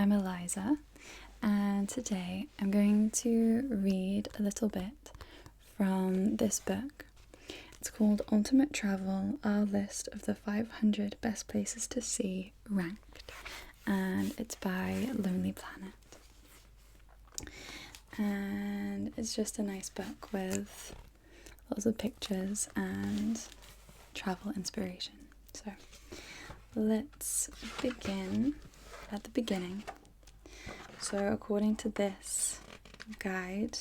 I'm Eliza, and today I'm going to read a little bit from this book. It's called Ultimate Travel, Our List of the 500 Best Places to See Ranked, and it's by Lonely Planet. And it's just a nice book with lots of pictures and travel inspiration. So let's begin at the beginning. So according to this guide,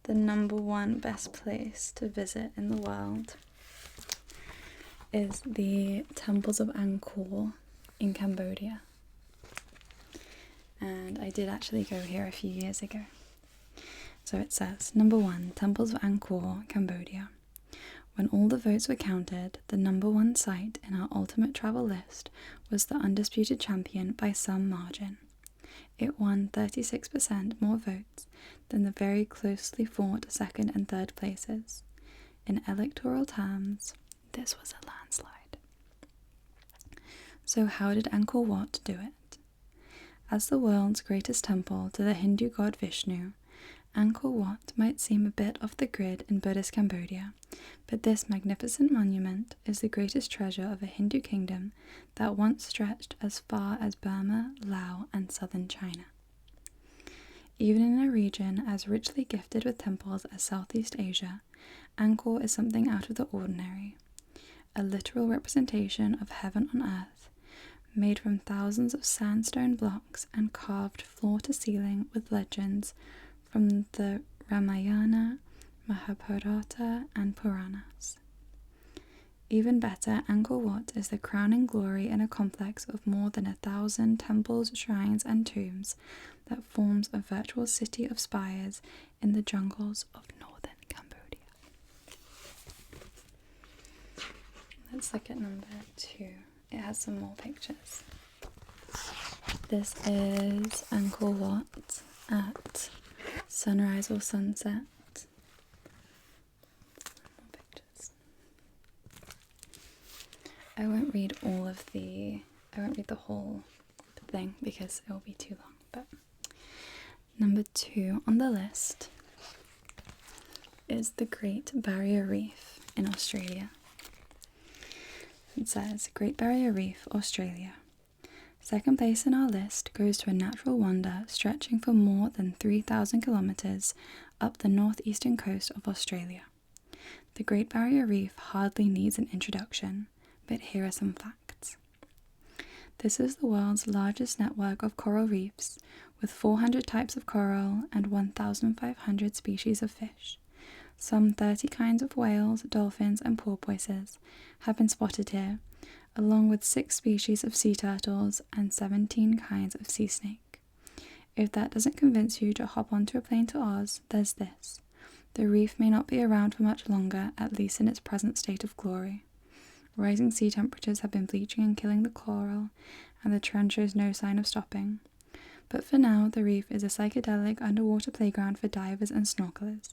the number one best place to visit in the world is the temples of Angkor in Cambodia. And I did actually go here a few years ago. So it says, number 1, temples of Angkor, Cambodia. When all the votes were counted, the number one site in our ultimate travel list was the undisputed champion by some margin. It won 36% more votes than the very closely fought second and third places. In electoral terms, this was a landslide. So how did Angkor Wat do it? As the world's greatest temple to the Hindu god Vishnu, Angkor Wat might seem a bit off the grid in Buddhist Cambodia, but this magnificent monument is the greatest treasure of a Hindu kingdom that once stretched as far as Burma, Laos, and southern China. Even in a region as richly gifted with temples as Southeast Asia, Angkor is something out of the ordinary, a literal representation of heaven on earth, made from thousands of sandstone blocks and carved floor to ceiling with legends from the Ramayana, Mahabharata, and Puranas. Even better, Angkor Wat is the crowning glory in a complex of more than 1,000 temples, shrines, and tombs that forms a virtual city of spires in the jungles of northern Cambodia. Let's look at number 2. It has some more pictures. This is Angkor Wat at sunrise or sunset. More pictures. I won't read the whole thing because it will be too long, but number 2 on the list is the Great Barrier Reef in Australia. It says, Great Barrier Reef, Australia. Second place in our list goes to a natural wonder stretching for more than 3,000 kilometres up the northeastern coast of Australia. The Great Barrier Reef hardly needs an introduction, but here are some facts. This is the world's largest network of coral reefs, with 400 types of coral and 1,500 species of fish. Some 30 kinds of whales, dolphins, and porpoises have been spotted here, along with 6 species of sea turtles and 17 kinds of sea snake. If that doesn't convince you to hop onto a plane to Oz, there's this. The reef may not be around for much longer, at least in its present state of glory. Rising sea temperatures have been bleaching and killing the coral, and the trend shows no sign of stopping. But for now, the reef is a psychedelic underwater playground for divers and snorkelers.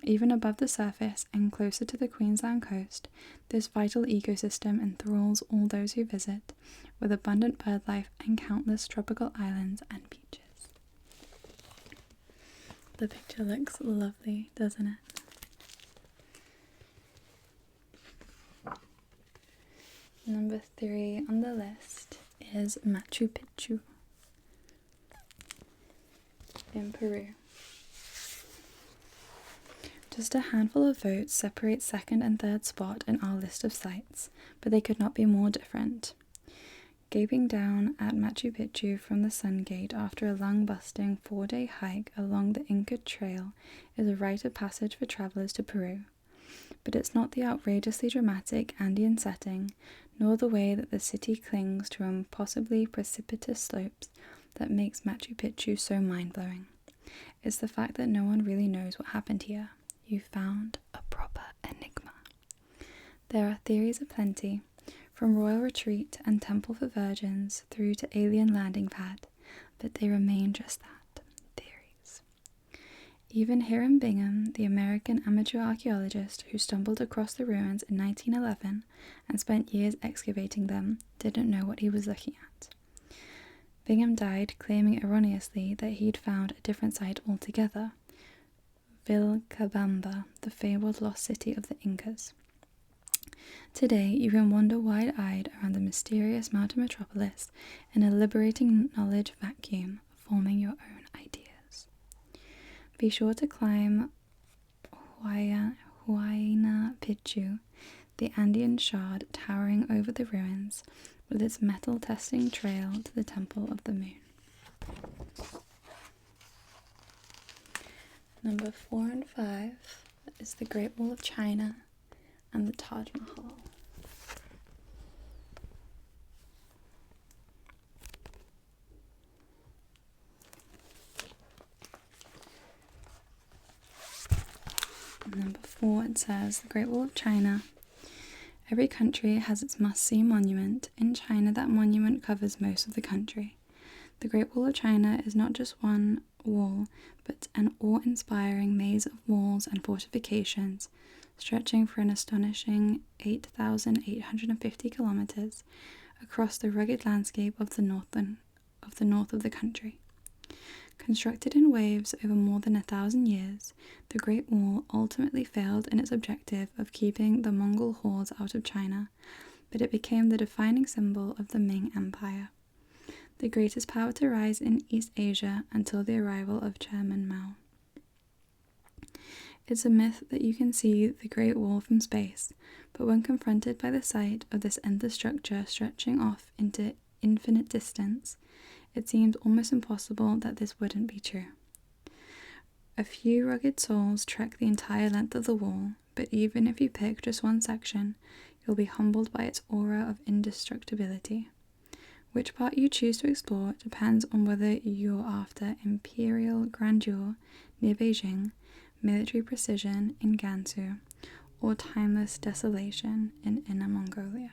Even above the surface and closer to the Queensland coast, this vital ecosystem enthralls all those who visit, with abundant bird life and countless tropical islands and beaches. The picture looks lovely, doesn't it? Number 3 on the list is Machu Picchu in Peru. Just a handful of votes separate second and third spot in our list of sites, but they could not be more different. Gaping down at Machu Picchu from the Sun Gate after a lung-busting 4-day hike along the Inca Trail is a rite of passage for travelers to Peru. But it's not the outrageously dramatic Andean setting, nor the way that the city clings to impossibly precipitous slopes that makes Machu Picchu so mind-blowing. It's the fact that no one really knows what happened here. You found a proper enigma. There are theories aplenty, from royal retreat and temple for virgins through to alien landing pad, but they remain just that, theories. Even Hiram Bingham, the American amateur archaeologist who stumbled across the ruins in 1911 and spent years excavating them, didn't know what he was looking at. Bingham died claiming erroneously that he'd found a different site altogether, Vilcabamba, the fabled lost city of the Incas. Today, you can wander wide-eyed around the mysterious mountain metropolis in a liberating knowledge vacuum, forming your own ideas. Be sure to climb Huayna Picchu, the Andean shard towering over the ruins, with its metal testing trail to the Temple of the Moon. Number 4 and 5 is the Great Wall of China and the Taj Mahal. Number 4, it says, the Great Wall of China. Every country has its must-see monument. In China, that monument covers most of the country. The Great Wall of China is not just one wall, but an awe-inspiring maze of walls and fortifications, stretching for an astonishing 8,850 kilometers across the rugged landscape of the north of the country. Constructed in waves over more than 1,000 years, the Great Wall ultimately failed in its objective of keeping the Mongol hordes out of China, but it became the defining symbol of the Ming Empire, the greatest power to rise in East Asia until the arrival of Chairman Mao. It's a myth that you can see the Great Wall from space, but when confronted by the sight of this endless structure stretching off into infinite distance, it seemed almost impossible that this wouldn't be true. A few rugged souls trek the entire length of the wall, but even if you pick just one section, you'll be humbled by its aura of indestructibility. Which part you choose to explore depends on whether you're after imperial grandeur near Beijing, military precision in Gansu, or timeless desolation in Inner Mongolia.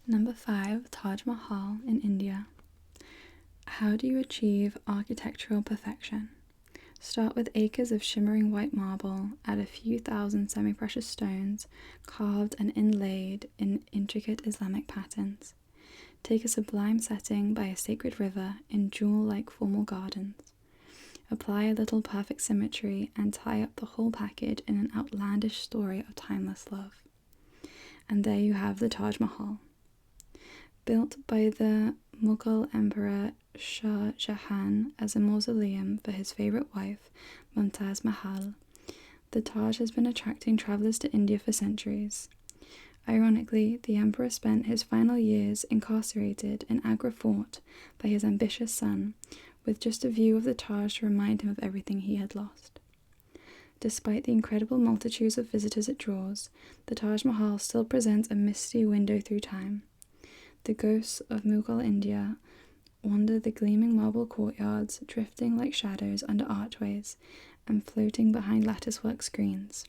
Number 5, Taj Mahal in India. How do you achieve architectural perfection? Start with acres of shimmering white marble, add a few thousand semi-precious stones, carved and inlaid in intricate Islamic patterns. Take a sublime setting by a sacred river in jewel-like formal gardens. Apply a little perfect symmetry and tie up the whole package in an outlandish story of timeless love. And there you have the Taj Mahal. Built by the Mughal Emperor Shah Jahan as a mausoleum for his favourite wife, Mumtaz Mahal, the Taj has been attracting travellers to India for centuries. Ironically, the emperor spent his final years incarcerated in Agra Fort by his ambitious son, with just a view of the Taj to remind him of everything he had lost. Despite the incredible multitudes of visitors it draws, the Taj Mahal still presents a misty window through time. The ghosts of Mughal India wander the gleaming marble courtyards, drifting like shadows under archways and floating behind latticework screens.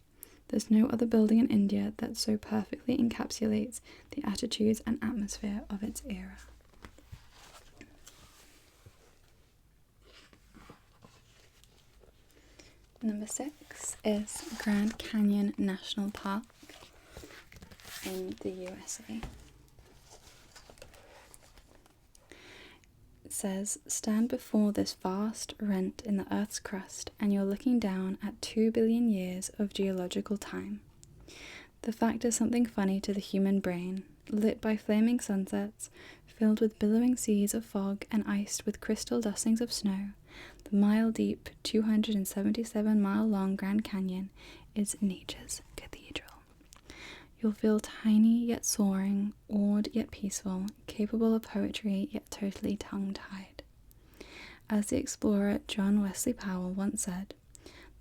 There's no other building in India that so perfectly encapsulates the attitudes and atmosphere of its era. Number 6 is Grand Canyon National Park in the USA. It says, stand before this vast rent in the Earth's crust and you're looking down at 2 billion years of geological time. The fact is something funny to the human brain, lit by flaming sunsets, filled with billowing seas of fog and iced with crystal dustings of snow. The mile-deep, 277-mile-long Grand Canyon is nature's cathedral. You'll feel tiny yet soaring, awed yet peaceful, capable of poetry yet totally tongue-tied. As the explorer John Wesley Powell once said,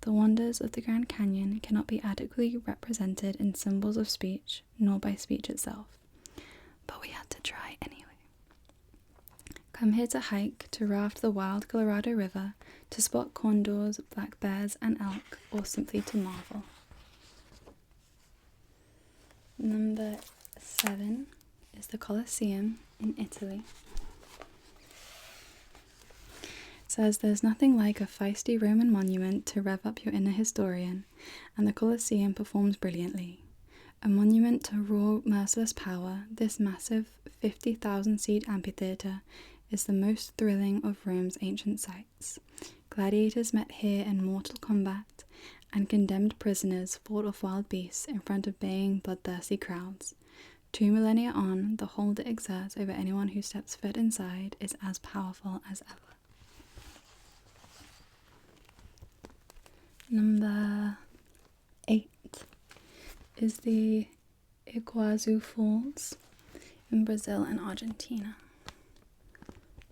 the wonders of the Grand Canyon cannot be adequately represented in symbols of speech, nor by speech itself. But we had to try anyway. Come here to hike, to raft the wild Colorado River, to spot condors, black bears, and elk, or simply to marvel. Number 7 is the Colosseum in Italy. It says there's nothing like a feisty Roman monument to rev up your inner historian, and the Colosseum performs brilliantly. A monument to raw, merciless power, this massive 50,000-seat amphitheatre is the most thrilling of Rome's ancient sights. Gladiators met here in mortal combat, and condemned prisoners fought off wild beasts in front of baying, bloodthirsty crowds. 2 millennia on, the hold it exerts over anyone who steps foot inside is as powerful as ever. Number 8 is the Iguazu Falls in Brazil and Argentina.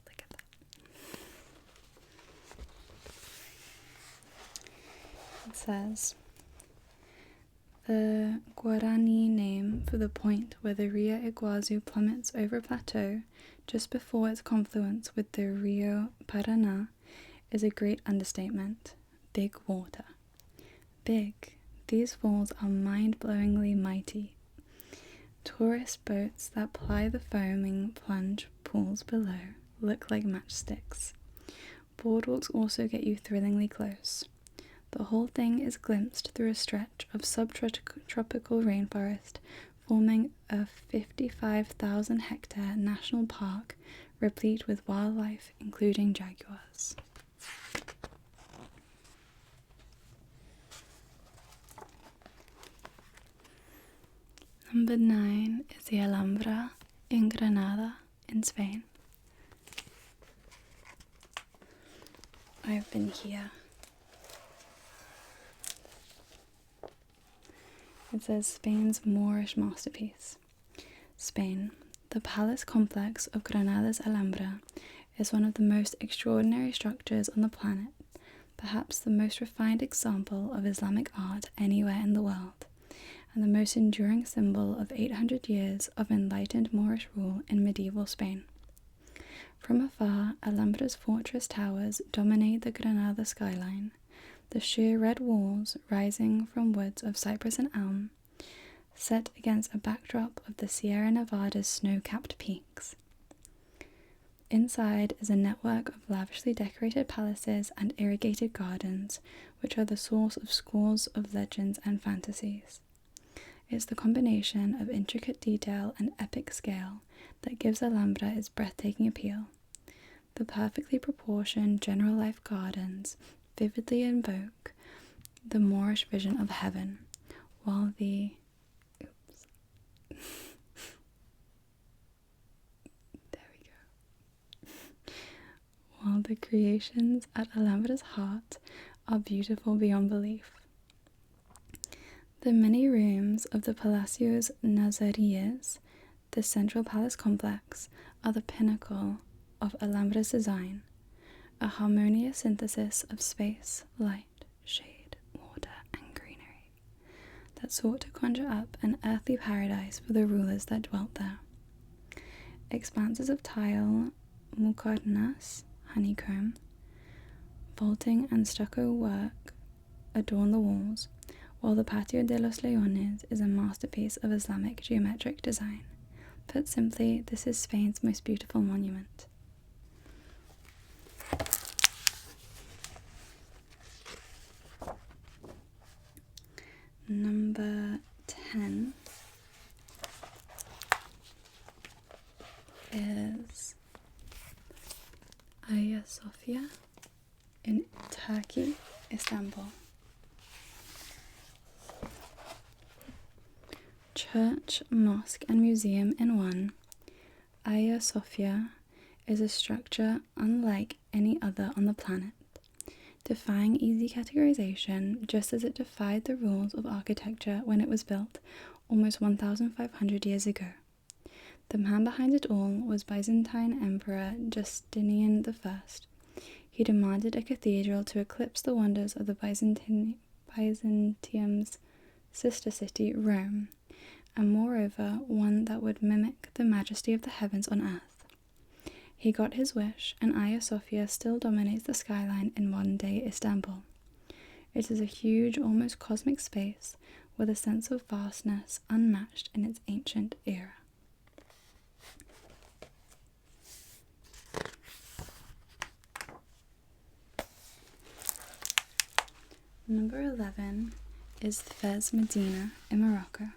Look at that. It says, the Guarani name for the point where the Rio Iguazu plummets over a plateau just before its confluence with the Rio Paraná is a great understatement. Big water. Big. These falls are mind-blowingly mighty. Tourist boats that ply the foaming plunge pools below look like matchsticks. Boardwalks also get you thrillingly close. The whole thing is glimpsed through a stretch of subtropical rainforest, forming a 55,000-hectare national park replete with wildlife, including jaguars. Number 9 is the Alhambra in Granada in Spain. I've been here. It says Spain's Moorish masterpiece. Spain. The palace complex of Granada's Alhambra is one of the most extraordinary structures on the planet, perhaps the most refined example of Islamic art anywhere in the world, and the most enduring symbol of 800 years of enlightened Moorish rule in medieval Spain. From afar, Alhambra's fortress towers dominate the Granada skyline, the sheer red walls rising from woods of cypress and elm, set against a backdrop of the Sierra Nevada's snow-capped peaks. Inside is a network of lavishly decorated palaces and irrigated gardens, which are the source of scores of legends and fantasies. It's the combination of intricate detail and epic scale that gives Alhambra its breathtaking appeal. The perfectly proportioned general life gardens vividly invoke the Moorish vision of heaven, while the while the creations at Alhambra's heart are beautiful beyond belief. The many rooms of the Palacios Nazaríes, the central palace complex, are the pinnacle of Alhambra's design, a harmonious synthesis of space, light, shade, water, and greenery that sought to conjure up an earthly paradise for the rulers that dwelt there. Expanses of tile, muqarnas, honeycomb, vaulting and stucco work adorn the walls, while the Patio de los Leones is a masterpiece of Islamic geometric design. Put simply, this is Spain's most beautiful monument. Number 10 is Hagia Sophia in Turkey, Istanbul. Church, mosque, and museum in one, Hagia Sophia is a structure unlike any other on the planet, defying easy categorization just as it defied the rules of architecture when it was built almost 1,500 years ago. The man behind it all was Byzantine Emperor Justinian I. He demanded a cathedral to eclipse the wonders of the Byzantium's sister city, Rome, and moreover one that would mimic the majesty of the heavens on earth. He got his wish, and Hagia Sophia still dominates the skyline in modern-day Istanbul. It is a huge, almost cosmic space with a sense of vastness unmatched in its ancient era. Number 11 is Fez Medina in Morocco.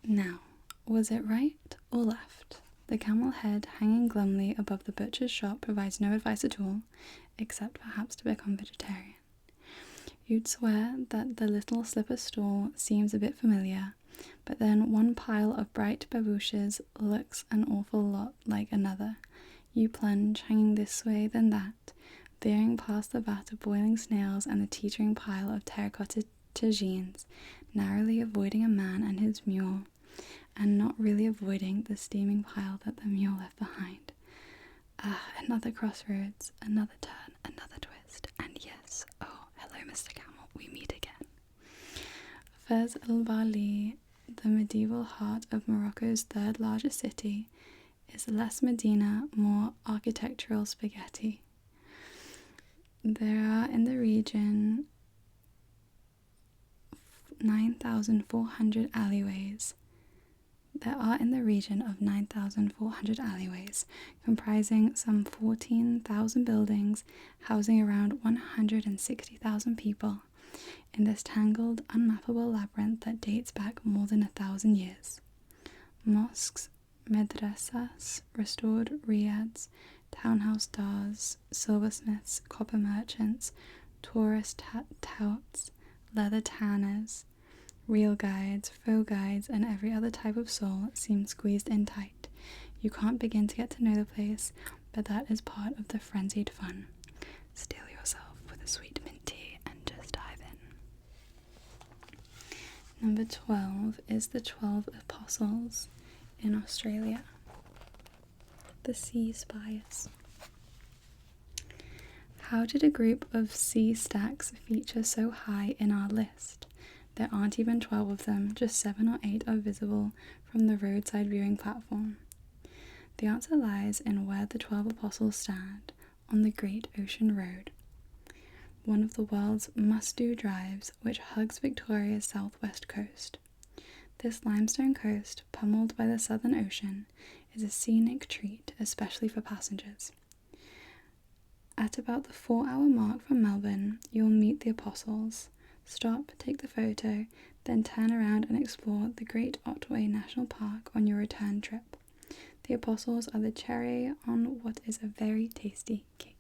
Now, was it right or left? The camel head hanging glumly above the butcher's shop provides no advice at all, except perhaps to become vegetarian. You'd swear that the little slipper stall seems a bit familiar, but then one pile of bright babuches looks an awful lot like another. You plunge, hanging this way then that, veering past the vat of boiling snails and the teetering pile of terracotta tagines, narrowly avoiding a man and his mule, and not really avoiding the steaming pile that the mule left behind. Another crossroads, another turn, another twist, and yes, oh, hello, Mr. Camel, we meet again. Fez el Bali, the medieval heart of Morocco's third largest city, is less Medina, more architectural spaghetti. There are in the region 9,400 alleyways. There are in the region of 9,400 alleyways, comprising some 14,000 buildings, housing around 160,000 people, in this tangled, unmappable labyrinth that dates back more than 1,000 years. Mosques, madrasas, restored riads, townhouse dars, silversmiths, copper merchants, tourist touts, leather tanners, real guides, faux guides, and every other type of soul seem squeezed in tight. You can't begin to get to know the place, but that is part of the frenzied fun. Steel yourself with a sweet mint tea and just dive in. Number 12 is the 12 Apostles in Australia. The Sea Spires. How did a group of sea stacks feature so high in our list? There aren't even 12 of them, just 7 or 8 are visible from the roadside viewing platform. The answer lies in where the 12 Apostles stand, on the Great Ocean Road, one of the world's must-do drives which hugs Victoria's southwest coast. This limestone coast, pummeled by the Southern Ocean, is a scenic treat, especially for passengers. At about the 4-hour mark from Melbourne, you'll meet the Apostles. Stop, take the photo, then turn around and explore the Great Otway National Park on your return trip. The Apostles are the cherry on what is a very tasty cake.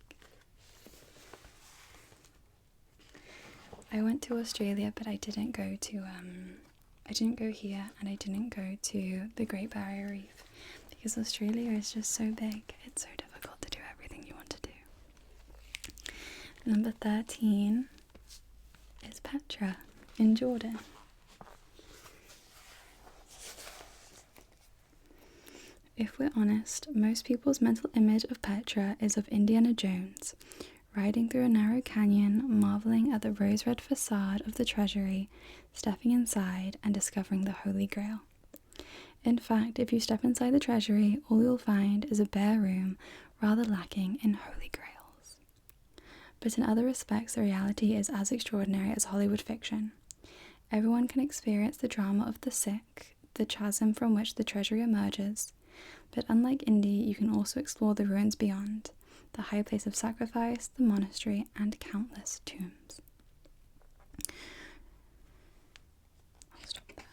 I went to Australia, but I didn't go here, and I didn't go to the Great Barrier Reef because Australia is just so big. It's so difficult to do everything you want to do. Number 13 is Petra in Jordan. If we're honest, most people's mental image of Petra is of Indiana Jones, riding through a narrow canyon, marveling at the rose-red facade of the treasury, stepping inside and discovering the Holy Grail. In fact, if you step inside the treasury, all you'll find is a bare room, rather lacking in holy grails. But in other respects, the reality is as extraordinary as Hollywood fiction. Everyone can experience the drama of the sick, the chasm from which the treasury emerges, but unlike Indy, you can also explore the ruins beyond, the high place of sacrifice, the monastery, and countless tombs. I'll stop there.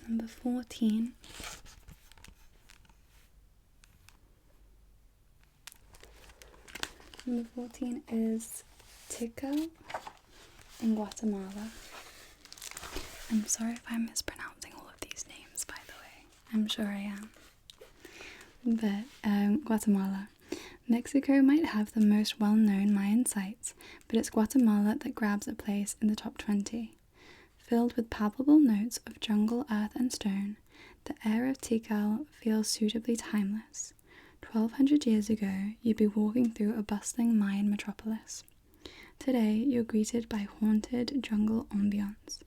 Number 14. Number 14 is Tikal in Guatemala. I'm sorry if I'm mispronouncing all of these names, by the way. I'm sure I am. But Guatemala. Mexico might have the most well-known Mayan sites, but it's Guatemala that grabs a place in the top 20. Filled with palpable notes of jungle, earth, and stone, the air of Tikal feels suitably timeless. 1,200 years ago, you'd be walking through a bustling Mayan metropolis. Today, you're greeted by haunted jungle ambience,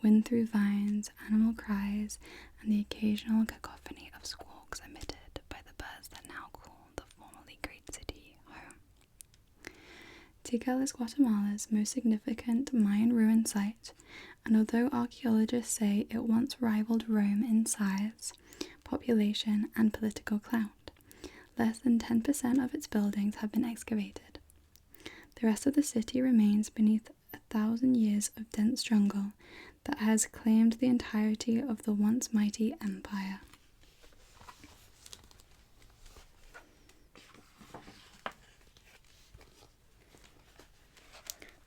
wind through vines, animal cries, and the occasional cacophony of squawks emitted by the birds that now call the formerly great city home. Tikal is Guatemala's most significant Mayan ruin site, and although archaeologists say it once rivaled Rome in size, population, and political clout, less than 10% of its buildings have been excavated. The rest of the city remains beneath 1,000 years of dense jungle that has claimed the entirety of the once mighty empire.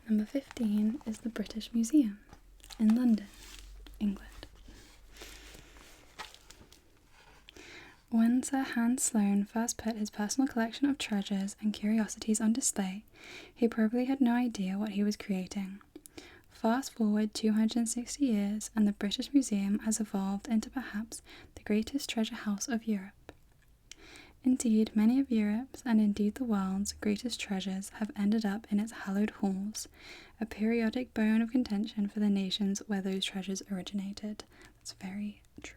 Number 15 is the British Museum in London, England. When Sir Hans Sloane first put his personal collection of treasures and curiosities on display, he probably had no idea what he was creating. Fast forward 260 years and the British Museum has evolved into perhaps the greatest treasure house of Europe. Indeed, many of Europe's, and indeed the world's, greatest treasures have ended up in its hallowed halls, a periodic bone of contention for the nations where those treasures originated. That's very true.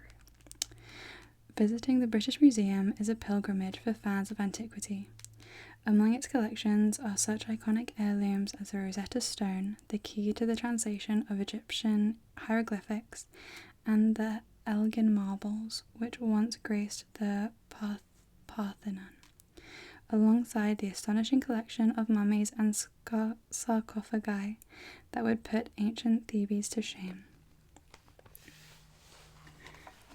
Visiting the British Museum is a pilgrimage for fans of antiquity. Among its collections are such iconic heirlooms as the Rosetta Stone, the key to the translation of Egyptian hieroglyphics, and the Elgin marbles, which once graced the Parthenon, alongside the astonishing collection of mummies and sarcophagi that would put ancient Thebes to shame.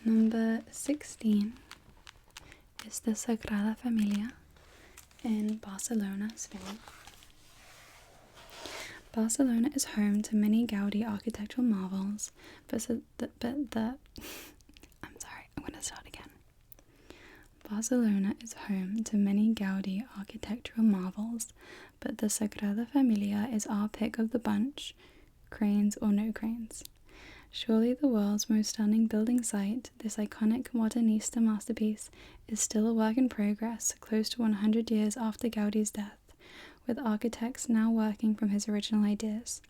Number 16 is the Sagrada Familia in Barcelona, Spain. Barcelona is home to many Gaudi architectural marvels, Barcelona is home to many Gaudi architectural marvels, but the Sagrada Familia is our pick of the bunch, cranes or no cranes. Surely the world's most stunning building site, this iconic modernista masterpiece is still a work in progress, close to 100 years after Gaudi's death, with architects now working from his original ideas.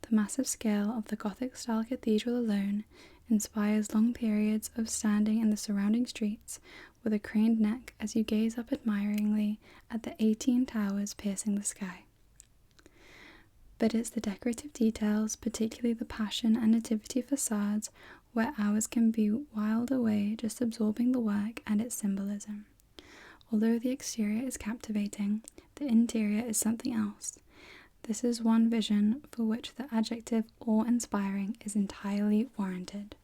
The massive scale of the Gothic-style cathedral alone inspires long periods of standing in the surrounding streets with a craned neck as you gaze up admiringly at the 18 towers piercing the sky. But it's the decorative details, particularly the Passion and Nativity facades, where hours can be whiled away just absorbing the work and its symbolism. Although the exterior is captivating, the interior is something else. This is one vision for which the adjective awe-inspiring is entirely warranted.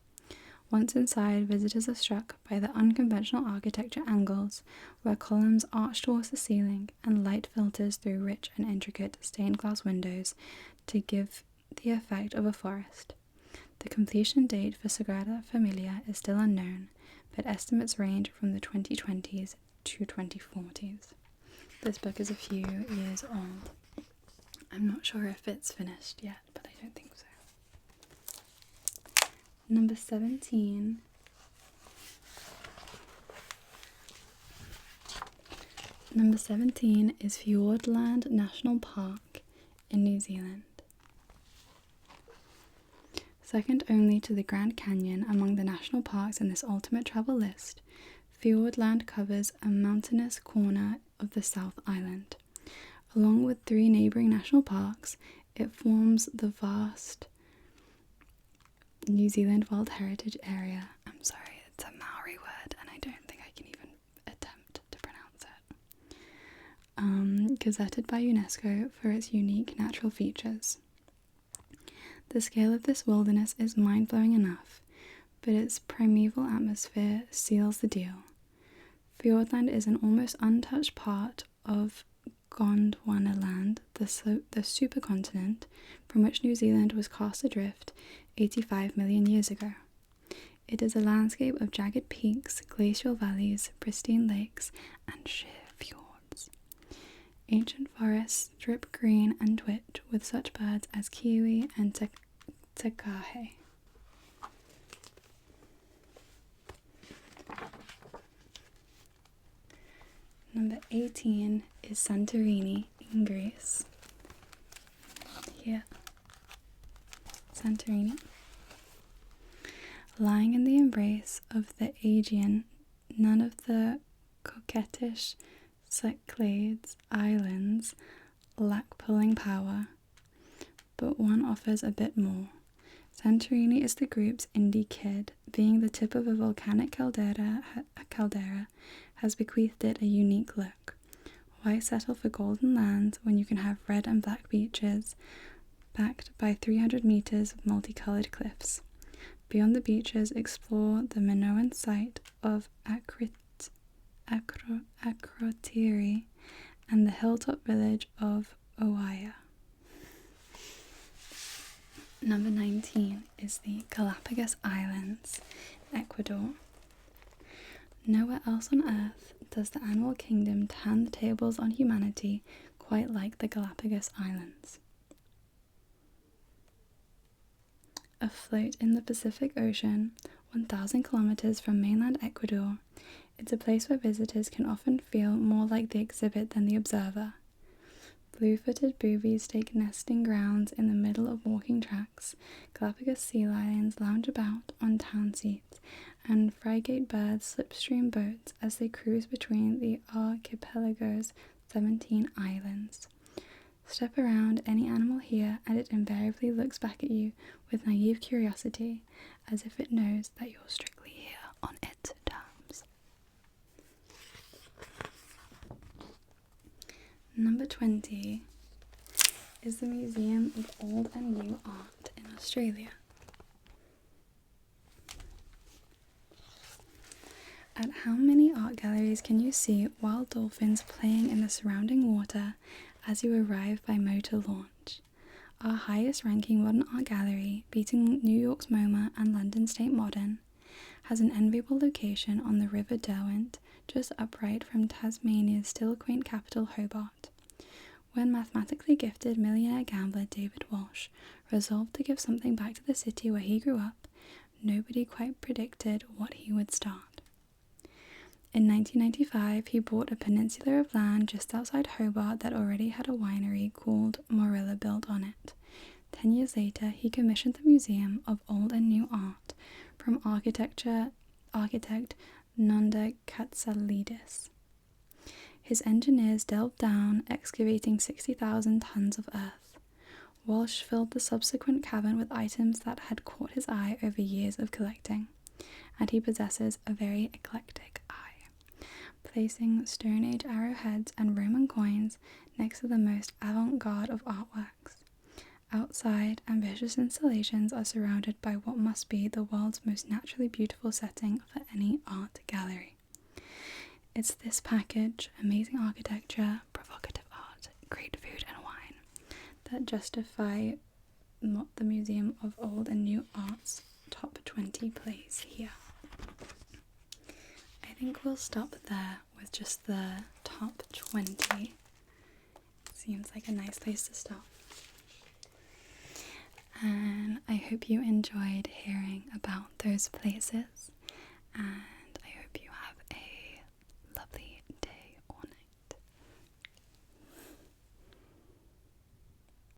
Once inside, visitors are struck by the unconventional architecture angles, where columns arch towards the ceiling and light filters through rich and intricate stained glass windows to give the effect of a forest. The completion date for Sagrada Familia is still unknown, but estimates range from the 2020s to 2040s. This book is a few years old. I'm not sure if it's finished yet, but I don't think so. Number 17 is Fiordland National Park in New Zealand. Second only to the Grand Canyon among the national parks in this ultimate travel list, Fiordland covers a mountainous corner of the South Island. Along with 3 neighbouring national parks, it forms the vast New Zealand World Heritage Area. I'm sorry, it's a Maori word and I don't think I can even attempt to pronounce it. Gazetted by UNESCO for its unique natural features. The scale of this wilderness is mind-blowing enough, but its primeval atmosphere seals the deal. Fiordland is an almost untouched part of Gondwanaland, the supercontinent from which New Zealand was cast adrift 85 million years ago. It is a landscape of jagged peaks, glacial valleys, pristine lakes, and sheer fjords. Ancient forests drip green and twitch with such birds as kiwi and takahe. Number 18 is Santorini in Greece. Here. Santorini. Lying in the embrace of the Aegean, none of the coquettish Cyclades islands lack pulling power, but one offers a bit more. Santorini is the group's indie kid, being the tip of a volcanic caldera has bequeathed it a unique look. Why settle for golden lands when you can have red and black beaches, backed by 300 meters of multicolored cliffs. Beyond the beaches, explore the Minoan site of Akrotiri and the hilltop village of Oaya. Number 19 is the Galapagos Islands, Ecuador. Nowhere else on Earth does the animal kingdom turn the tables on humanity quite like the Galapagos Islands. Afloat in the Pacific Ocean, 1,000 kilometers from mainland Ecuador, it's a place where visitors can often feel more like the exhibit than the observer. Blue-footed boobies take nesting grounds in the middle of walking tracks, Galapagos sea lions lounge about on town seats, and frigate birds slipstream boats as they cruise between the archipelago's 17 islands. Step around any animal here and it invariably looks back at you with naive curiosity, as if it knows that you're strictly here on its terms. Number 20 is the Museum of Old and New Art in Australia. At how many art galleries can you see wild dolphins playing in the surrounding water as you arrive by motor launch? Our highest ranking modern art gallery, beating New York's MoMA and London's Tate Modern, has an enviable location on the River Derwent, just upright from Tasmania's still quaint capital Hobart. When mathematically gifted millionaire gambler David Walsh resolved to give something back to the city where he grew up, nobody quite predicted what he would start. In 1995, he bought a peninsula of land just outside Hobart that already had a winery called Morilla built on it. 10 years later, he commissioned the Museum of Old and New Art from architect Nanda Katsalidis. His engineers delved down, excavating 60,000 tons of earth. Walsh filled the subsequent cavern with items that had caught his eye over years of collecting, and he possesses a very eclectic eye, placing Stone Age arrowheads and Roman coins next to the most avant-garde of artworks. Outside, ambitious installations are surrounded by what must be the world's most naturally beautiful setting for any art gallery. It's this package, amazing architecture, provocative art, great food and wine, that justify the Museum of Old and New Art's top 20 place here. I think we'll stop there with just the top 20. Seems like a nice place to stop. And I hope you enjoyed hearing about those places.